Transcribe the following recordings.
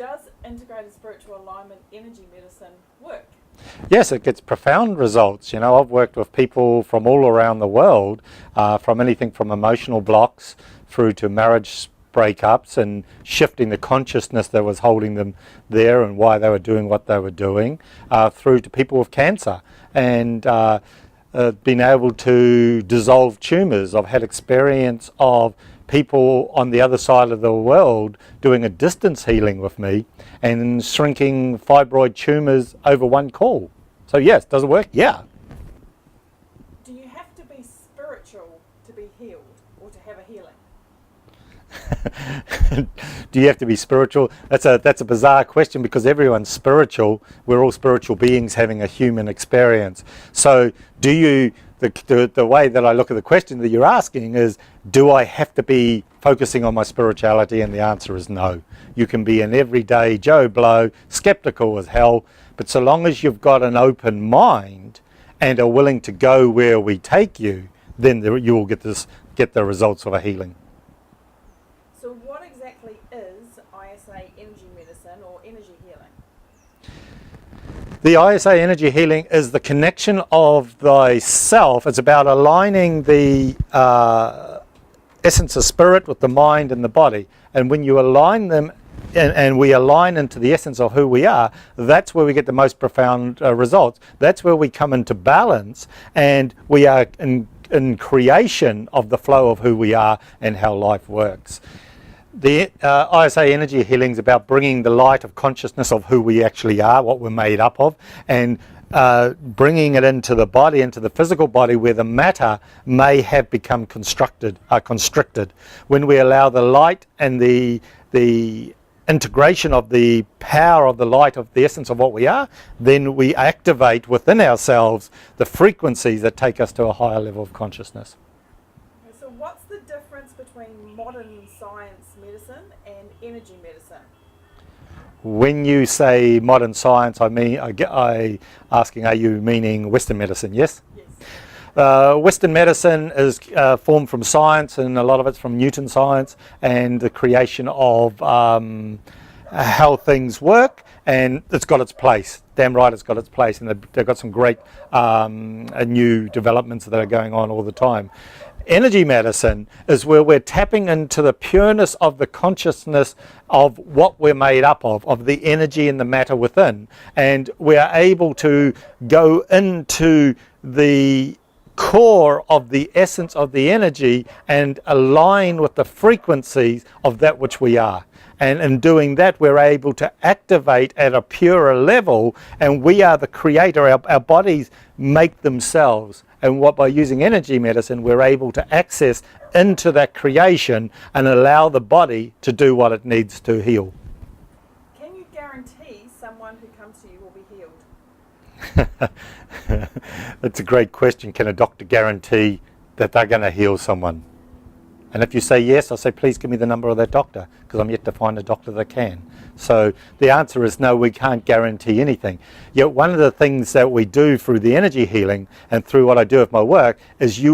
Does integrated spiritual alignment energy medicine work? Yes, it gets profound results. You know, I've worked with people from all around the world, from anything from emotional blocks through to marriage breakups and shifting the consciousness that was holding them there and why they were doing what they were doing, through to people with cancer and being able to dissolve tumours. I've had experience of people on the other side of the world doing a distance healing with me and shrinking fibroid tumours over one call. So yes, does it work? Yeah. Do you have to be spiritual to be healed or to have a healing? Do you have to be spiritual? That's a bizarre question, because everyone's spiritual. We're all spiritual beings having a human experience. So do you, the way that I look at the question that you're asking is, do I have to be focusing on my spirituality? And the answer is no. You can be an everyday Joe Blow, skeptical as hell, but so long as you've got an open mind and are willing to go where we take you, then you will get the results of a healing. So what exactly is ISA energy medicine or energy healing? The ISA energy healing is the connection of thyself. It's about aligning the essence of spirit with the mind and the body. And when you align them and we align into the essence of who we are, that's where we get the most profound results. That's where we come into balance, and we are in creation of the flow of who we are and how life works. The ISA energy healing is about bringing the light of consciousness of who we actually are, what we're made up of, and bringing it into the body, into the physical body where the matter may have become constricted. When we allow the light and the integration of the power of the light of the essence of what we are, then we activate within ourselves the frequencies that take us to a higher level of consciousness. So what's the difference between modern science medicine and energy medicine? When you say modern science, I asking, are you meaning Western medicine? Yes? Yes. Western medicine is formed from science, and a lot of it's from Newton science and the creation of how things work, and it's got its place. Damn right it's got its place, and they've got some great new developments that are going on all the time. Energy medicine is where we're tapping into the pureness of the consciousness of what we're made up of the energy and the matter within, and we're able to go into the core of the essence of the energy and align with the frequencies of that which we are. And in doing that, we're able to activate at a purer level, and we are the creator. Our bodies make themselves. And by using energy medicine, we're able to access into that creation and allow the body to do what it needs to heal. Can you guarantee someone who comes to you will be healed? That's a great question. Can a doctor guarantee that they're going to heal someone? And if you say yes, I'll say, please give me the number of that doctor, because I'm yet to find a doctor that can. So the answer is no, we can't guarantee anything. Yet one of the things that we do through the energy healing and through what I do with my work is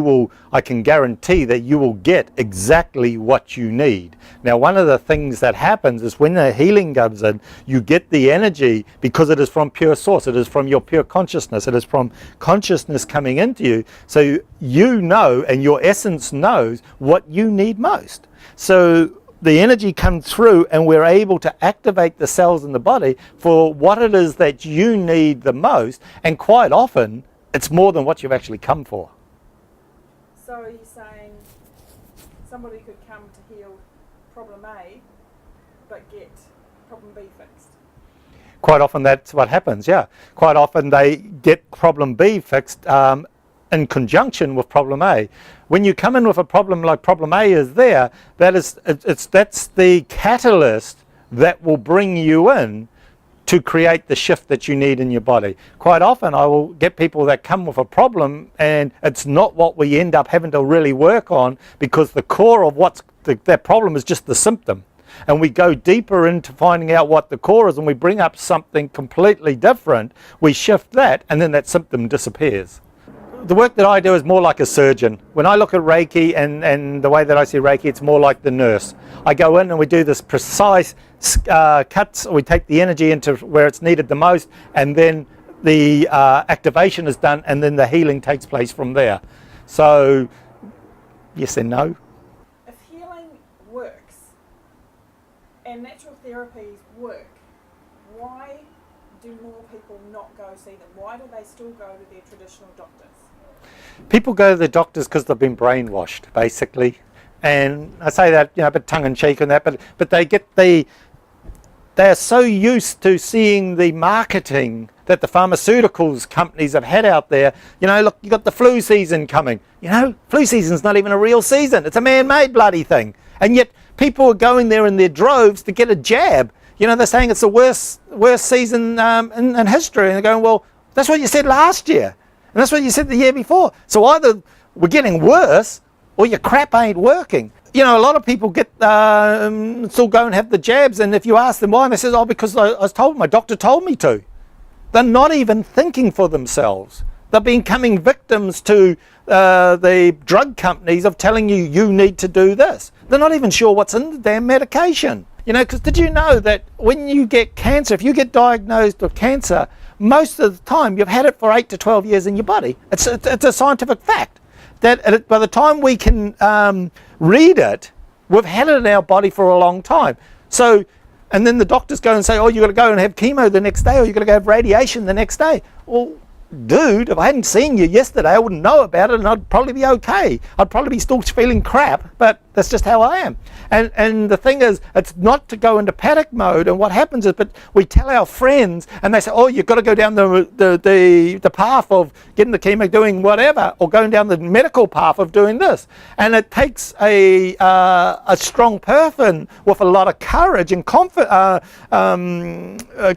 I can guarantee that you will get exactly what you need. Now, one of the things that happens is when the healing comes in, you get the energy because it is from pure source. It is from your pure consciousness. It is from consciousness coming into you. So you know, and your essence knows what you need most. So the energy comes through, and we're able to activate the cells in the body for what it is that you need the most, and quite often it's more than what you've actually come for. So are you saying somebody could come to heal problem A but get problem B fixed? Quite often that's what happens, yeah. Quite often they get problem B fixed in conjunction with problem A. When you come in with a problem like problem A is there, that's the catalyst that will bring you in to create the shift that you need in your body. Quite often I will get people that come with a problem, and it's not what we end up having to really work on, because the core of that problem is just the symptom. And we go deeper into finding out what the core is, and we bring up something completely different, we shift that, and then that symptom disappears. the work that I do is more like a surgeon. When I look at Reiki and the way that I see Reiki, it's more like the nurse. I go in and we do this precise cuts. We take the energy into where it's needed the most, and then the activation is done, and then the healing takes place from there. So, yes and no. If healing works and natural therapies work, why do more people not go see them? Why do they still go to their traditional doctors? People go to the doctors because they've been brainwashed, basically. And I say that, a bit tongue-in-cheek on that, but they're so used to seeing the marketing that the pharmaceuticals companies have had out there. Look, you got the flu season coming. Flu season's not even a real season. It's a man-made bloody thing. And yet people are going there in their droves to get a jab. They're saying it's the worst season in history. And they're going, well, that's what you said last year. And that's what you said the year before. So either we're getting worse or your crap ain't working. A lot of people still go and have the jabs. And if you ask them why, they say, because I was told, my doctor told me to. They're not even thinking for themselves. They're becoming victims to the drug companies of telling you, you need to do this. They're not even sure what's in the damn medication. Because did you know that when you get cancer, if you get diagnosed with cancer, most of the time you've had it for 8 to 12 years in your body. It's a scientific fact that by the time we can read it, we've had it in our body for a long time. So, and then the doctors go and say, you've got to go and have chemo the next day, or you've got to go have radiation the next day. Well, dude, if I hadn't seen you yesterday, I wouldn't know about it, and I'd probably be okay. I'd probably be still feeling crap, but that's just how I am. And the thing is, it's not to go into panic mode. And what happens is, but we tell our friends, and they say, you've got to go down the path of getting the chemo, doing whatever, or going down the medical path of doing this. And it takes a strong person with a lot of courage and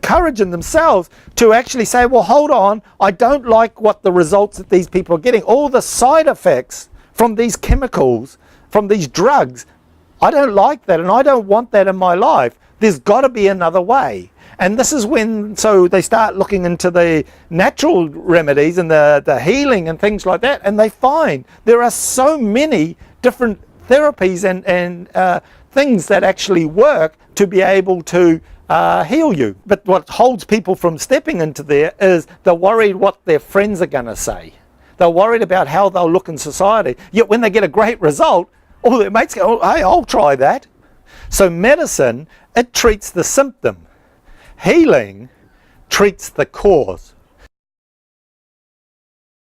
courage in themselves to actually say, well, hold on, I don't like what the results that these people are getting. All the side effects from these chemicals, from these drugs, I don't like that, and I don't want that in my life. There's got to be another way. And this is when, so they start looking into the natural remedies and the healing and things like that, and they find there are so many different therapies and things that actually work to be able to heal you. But what holds people from stepping into there is they're worried what their friends are going to say. They're worried about how they'll look in society. Yet when they get a great result, all their mates go, hey, I'll try that. So medicine, it treats the symptom. Healing treats the cause.